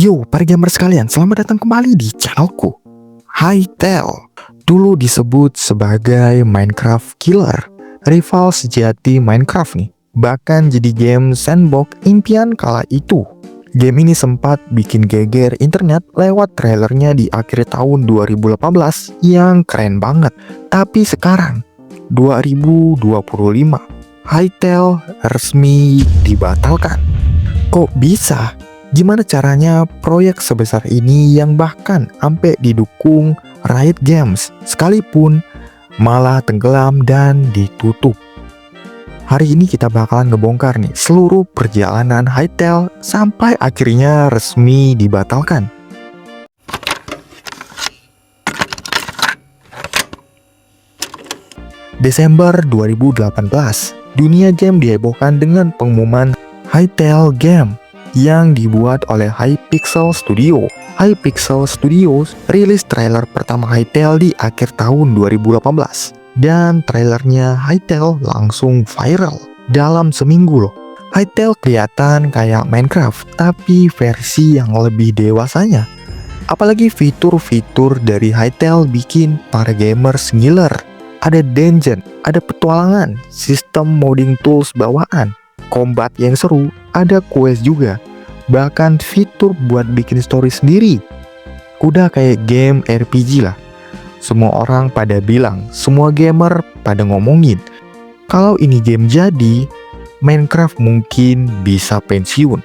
Yo, para gamer sekalian, selamat datang kembali di channelku. Hytale dulu disebut sebagai Minecraft Killer, rival sejati Minecraft nih. Bahkan jadi game sandbox impian kala itu. Game ini sempat bikin geger internet lewat trailernya di akhir tahun 2018 yang keren banget. Tapi sekarang, 2025, Hytale resmi dibatalkan. Kok bisa? Gimana caranya proyek sebesar ini yang bahkan sampai didukung Riot Games sekalipun malah tenggelam dan ditutup? Hari ini kita bakalan ngebongkar nih seluruh perjalanan Hytale sampai akhirnya resmi dibatalkan. Desember 2018, dunia game dihebohkan dengan pengumuman Hytale Game yang dibuat oleh Hypixel Studio. Hypixel Studios rilis trailer pertama Hytale di akhir tahun 2018 dan trailernya Hytale langsung viral dalam seminggu loh. Hytale kelihatan kayak Minecraft tapi versi yang lebih dewasanya. Apalagi fitur-fitur dari Hytale bikin para gamers ngiler. Ada dungeon, ada petualangan, sistem modding tools bawaan, combat yang seru, ada quest juga, bahkan fitur buat bikin story sendiri. Udah kayak game RPG lah. Semua orang pada bilang, semua gamer pada ngomongin, kalau ini game jadi, Minecraft mungkin bisa pensiun.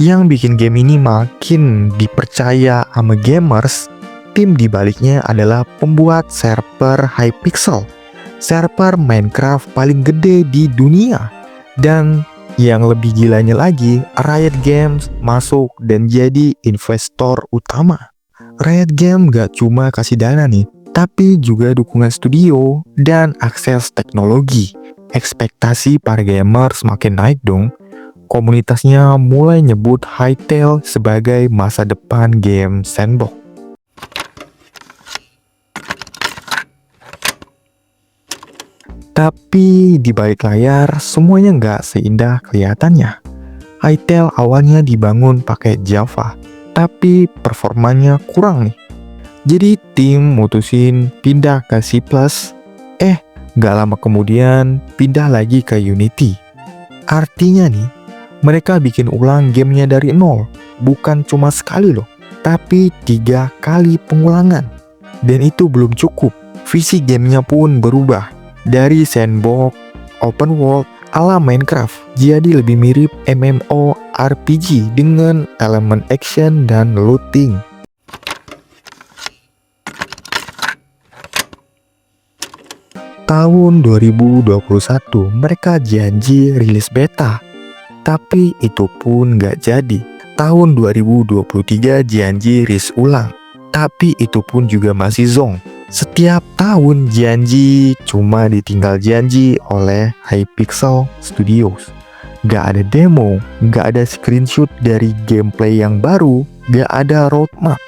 Yang bikin game ini makin dipercaya sama gamers, tim dibaliknya adalah pembuat server Hypixel, server Minecraft paling gede di dunia. Dan yang lebih gilanya lagi, Riot Games masuk dan jadi investor utama. Riot Games gak cuma kasih dana nih, tapi juga dukungan studio dan akses teknologi. Ekspektasi para gamers makin naik dong. Komunitasnya mulai nyebut Hytale sebagai masa depan game sandbox. Tapi di balik layar semuanya nggak seindah kelihatannya. Hytale awalnya dibangun pakai Java, tapi performanya kurang nih. Jadi tim mutusin pindah ke C++. Nggak lama kemudian pindah lagi ke Unity. Artinya nih, mereka bikin ulang gamenya dari nol, bukan cuma sekali loh, tapi 3 kali pengulangan. Dan itu belum cukup, visi gamenya pun berubah. Dari sandbox, open world, ala Minecraft, jadi lebih mirip MMORPG dengan elemen action dan looting. Tahun 2021, mereka janji rilis beta. Tapi itu pun gak jadi. Tahun 2023 janji rilis ulang, tapi itu pun juga masih zonk. Setiap tahun janji cuma ditinggal janji oleh Hypixel Studios. Gak ada demo, gak ada screenshot dari gameplay yang baru, gak ada roadmap.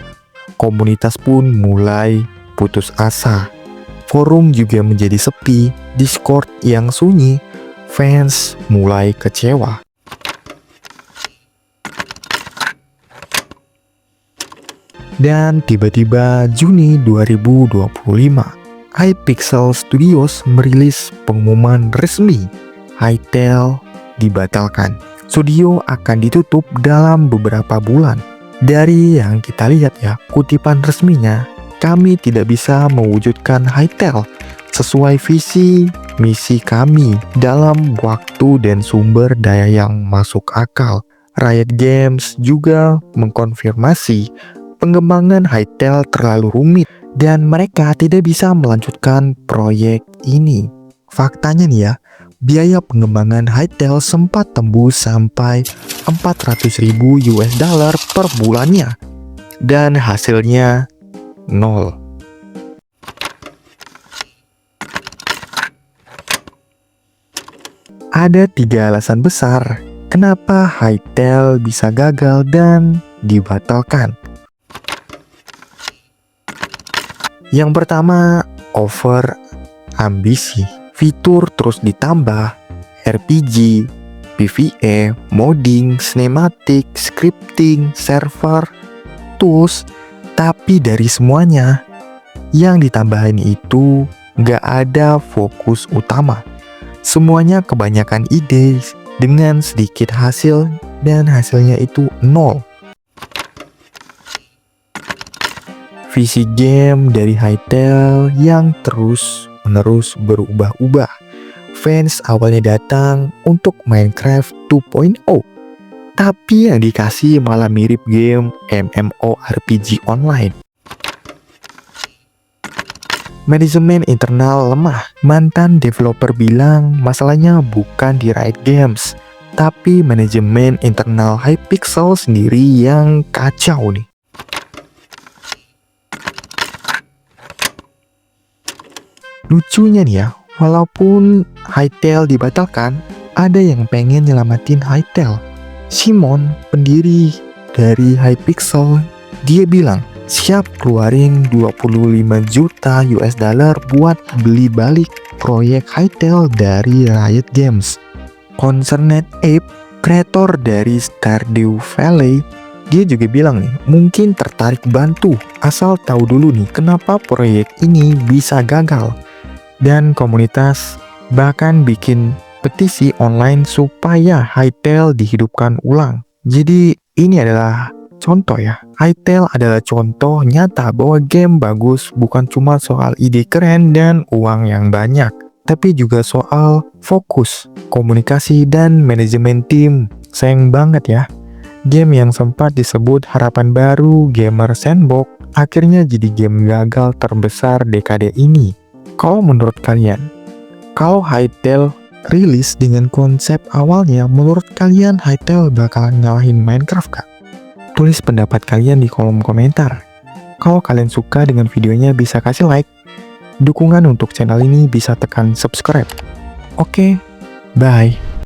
Komunitas pun mulai putus asa. Forum juga menjadi sepi, Discord yang sunyi, fans mulai kecewa. Dan tiba-tiba Juni 2025, Hypixel Studios merilis pengumuman resmi, Hytale dibatalkan. Studio akan ditutup dalam beberapa bulan. Dari yang kita lihat ya, kutipan resminya, kami tidak bisa mewujudkan Hytale sesuai visi misi kami dalam waktu dan sumber daya yang masuk akal. Riot Games juga mengkonfirmasi pengembangan Hytale terlalu rumit dan mereka tidak bisa melanjutkan proyek ini. Faktanya nih ya, biaya pengembangan Hytale sempat tembus sampai $400.000 per bulannya dan hasilnya nol. Ada 3 alasan besar kenapa Hytale bisa gagal dan dibatalkan. Yang pertama, over ambisi. Fitur terus ditambah, RPG, PvE, modding, cinematic, scripting, server, tools. Tapi dari semuanya, yang ditambahin itu nggak ada fokus utama. Semuanya kebanyakan ide dengan sedikit hasil, dan hasilnya itu nol. Visi game dari Hytale yang terus-menerus berubah-ubah. Fans awalnya datang untuk Minecraft 2.0, tapi yang dikasih malah mirip game MMORPG online. Manajemen internal lemah. Mantan developer bilang masalahnya bukan di Riot Games, tapi manajemen internal Hypixel sendiri yang kacau nih. Lucunya nih ya, walaupun Hytale dibatalkan, ada yang pengen nyelamatin Hytale. Simon, pendiri dari Hypixel, dia bilang siap keluarin 25 juta US dollar buat beli balik proyek Hytale dari Riot Games. Concerned Ape, kreator dari Stardew Valley, dia juga bilang nih, mungkin tertarik bantu, asal tahu dulu nih kenapa proyek ini bisa gagal. Dan komunitas bahkan bikin petisi online supaya Hytale dihidupkan ulang. Jadi ini adalah contoh ya, Hytale adalah contoh nyata bahwa game bagus bukan cuma soal ide keren dan uang yang banyak, tapi juga soal fokus, komunikasi, dan manajemen tim. Sayang banget ya, game yang sempat disebut harapan baru gamer sandbox akhirnya jadi game gagal terbesar dekade ini. Kalau menurut kalian, kalau Hytale rilis dengan konsep awalnya, menurut kalian Hytale bakal ngalahin Minecraft kah? Tulis pendapat kalian di kolom komentar. Kalau kalian suka dengan videonya bisa kasih like. Dukungan untuk channel ini bisa tekan subscribe. Oke, bye.